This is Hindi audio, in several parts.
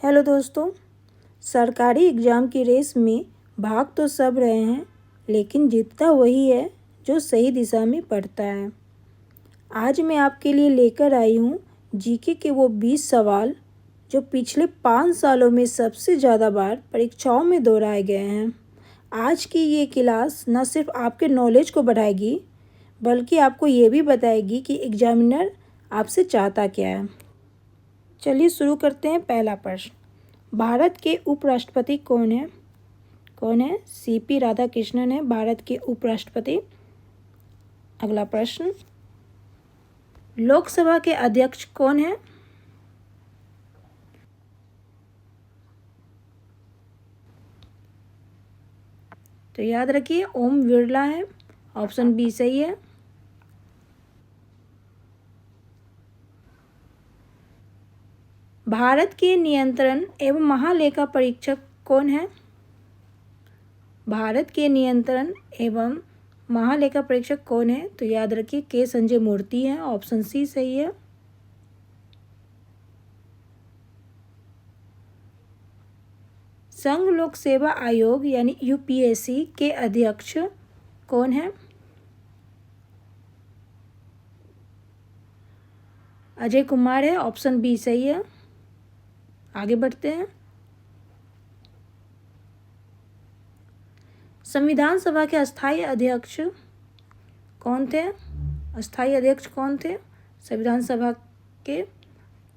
हेलो दोस्तों। सरकारी एग्ज़ाम की रेस में भाग तो सब रहे हैं, लेकिन जीतता वही है जो सही दिशा में पढ़ता है। आज मैं आपके लिए लेकर आई हूँ जीके के वो 20 सवाल जो पिछले 5 सालों में सबसे ज़्यादा बार परीक्षाओं में दोहराए गए हैं। आज की ये क्लास न सिर्फ आपके नॉलेज को बढ़ाएगी, बल्कि आपको ये भी बताएगी कि एग्जामिनर आपसे चाहता क्या है। चलिए शुरू करते हैं। पहला प्रश्न, भारत के उपराष्ट्रपति कौन है? सीपी राधाकृष्णन है भारत के उपराष्ट्रपति। अगला प्रश्न, लोकसभा के अध्यक्ष कौन है? तो याद रखिए ओम बिरला है। ऑप्शन बी सही है। भारत के नियंत्रण एवं महालेखा परीक्षक कौन है? भारत के नियंत्रण एवं महालेखा परीक्षक कौन है? तो याद रखिए के संजय मूर्ति हैं। ऑप्शन सी सही है। संघ लोक सेवा आयोग यानी यूपीएससी के अध्यक्ष कौन है? अजय कुमार है। ऑप्शन बी सही है। आगे बढ़ते हैं। संविधान सभा के अस्थायी अध्यक्ष कौन थे? अस्थायी अध्यक्ष कौन थे संविधान सभा के?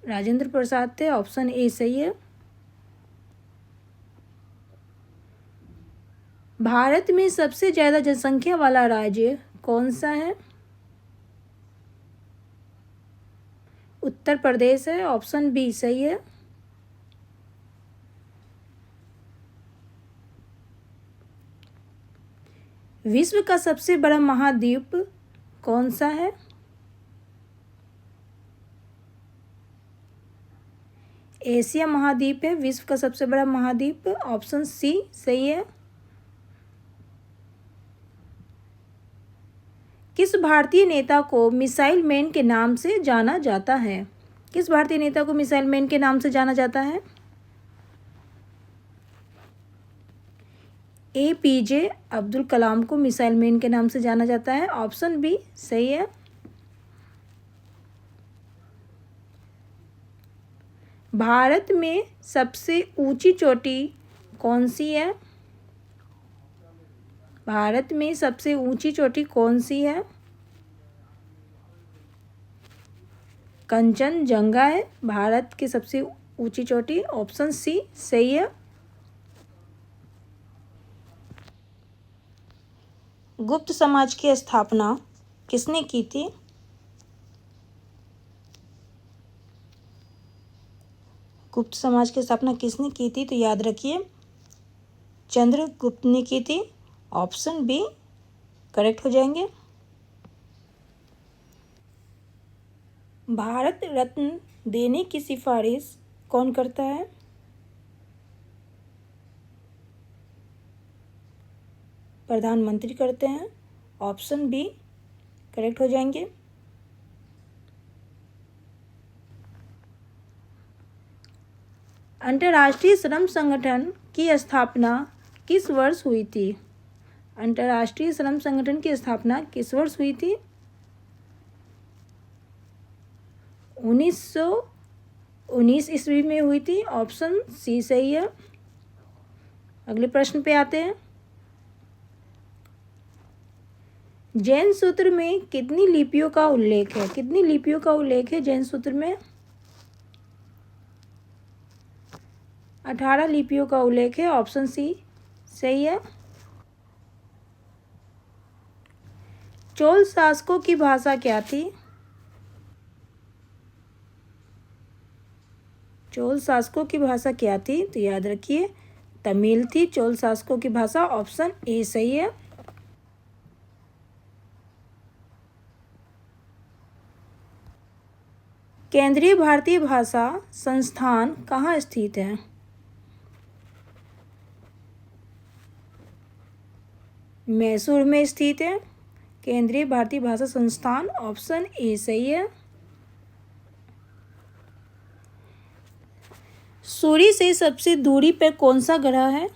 राजेंद्र प्रसाद थे। ऑप्शन ए सही है। भारत में सबसे ज़्यादा जनसंख्या वाला राज्य कौन सा है? उत्तर प्रदेश है। ऑप्शन बी सही है। विश्व का सबसे बड़ा महाद्वीप कौन सा है? एशिया महाद्वीप है विश्व का सबसे बड़ा महाद्वीप। ऑप्शन सी सही है। किस भारतीय नेता को मिसाइल मैन के नाम से जाना जाता है? किस भारतीय नेता को मिसाइल मैन के नाम से जाना जाता है? एपीजे अब्दुल कलाम को मिसाइल मैन के नाम से जाना जाता है। ऑप्शन बी सही है। भारत में सबसे ऊंची चोटी कौन सी है? भारत में सबसे ऊंची चोटी कौन सी है? कंचनजंगा है भारत की सबसे ऊंची चोटी। ऑप्शन सी सही है। गुप्त समाज की स्थापना किसने की थी? गुप्त समाज की स्थापना किसने की थी? तो याद रखिए चंद्रगुप्त ने की थी। ऑप्शन बी करेक्ट हो जाएंगे। भारत रत्न देने की सिफारिश कौन करता है? प्रधानमंत्री करते हैं। ऑप्शन बी करेक्ट हो जाएंगे। अंतर्राष्ट्रीय श्रम संगठन की स्थापना किस वर्ष हुई थी? अंतर्राष्ट्रीय श्रम संगठन की स्थापना किस वर्ष हुई थी? 1919 ईस्वी में हुई थी। ऑप्शन सी सही है। अगले प्रश्न पे आते हैं। जैन सूत्र में कितनी लिपियों का उल्लेख है? कितनी लिपियों का उल्लेख है जैन सूत्र में? 18 लिपियों का उल्लेख है। ऑप्शन सी सही है। चोल शासकों की भाषा क्या थी? चोल शासकों की भाषा क्या थी? तो याद रखिए तमिल थी चोल शासकों की भाषा। ऑप्शन ए सही है। केंद्रीय भारतीय भाषा संस्थान कहाँ स्थित है? मैसूर में स्थित है केंद्रीय भारतीय भाषा संस्थान। ऑप्शन ए सही है। सूर्य से सबसे दूरी पर कौन सा ग्रह है?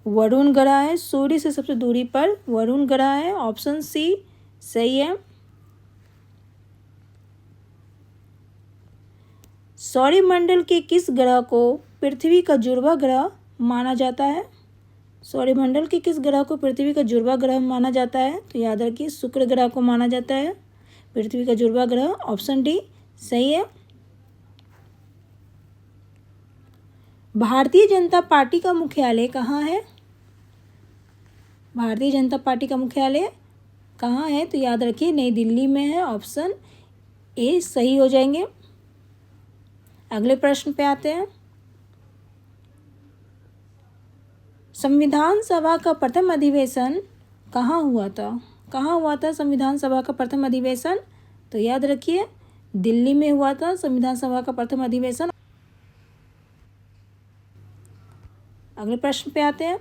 वरुण ग्रह है। सूर्य से सबसे दूरी पर वरुण ग्रह है। ऑप्शन सी सही है। सौरमंडल के किस ग्रह को पृथ्वी का जुड़वा ग्रह माना जाता है? सौरमंडल के किस ग्रह को पृथ्वी का जुड़वा ग्रह माना जाता है? तो याद रखिए शुक्र ग्रह को माना जाता है पृथ्वी का जुड़वा ग्रह। ऑप्शन डी सही है। भारतीय जनता पार्टी का मुख्यालय कहाँ है? भारतीय जनता पार्टी का मुख्यालय कहाँ है? तो याद रखिए नई दिल्ली में है। ऑप्शन ए सही हो जाएंगे। अगले प्रश्न पे आते हैं। संविधान सभा का प्रथम अधिवेशन कहाँ हुआ था? कहाँ हुआ था संविधान सभा का प्रथम अधिवेशन? तो याद रखिए दिल्ली में हुआ था संविधान सभा का प्रथम अधिवेशन। अगले प्रश्न पे आते हैं।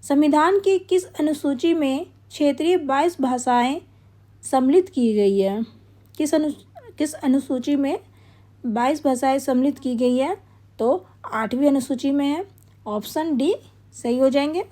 संविधान की किस अनुसूची में क्षेत्रीय 22 भाषाएं सम्मिलित की गई है? किस अनुसूची में 22 भाषाएं सम्मिलित की गई है? तो 8वीं अनुसूची में है। ऑप्शन डी सही हो जाएंगे।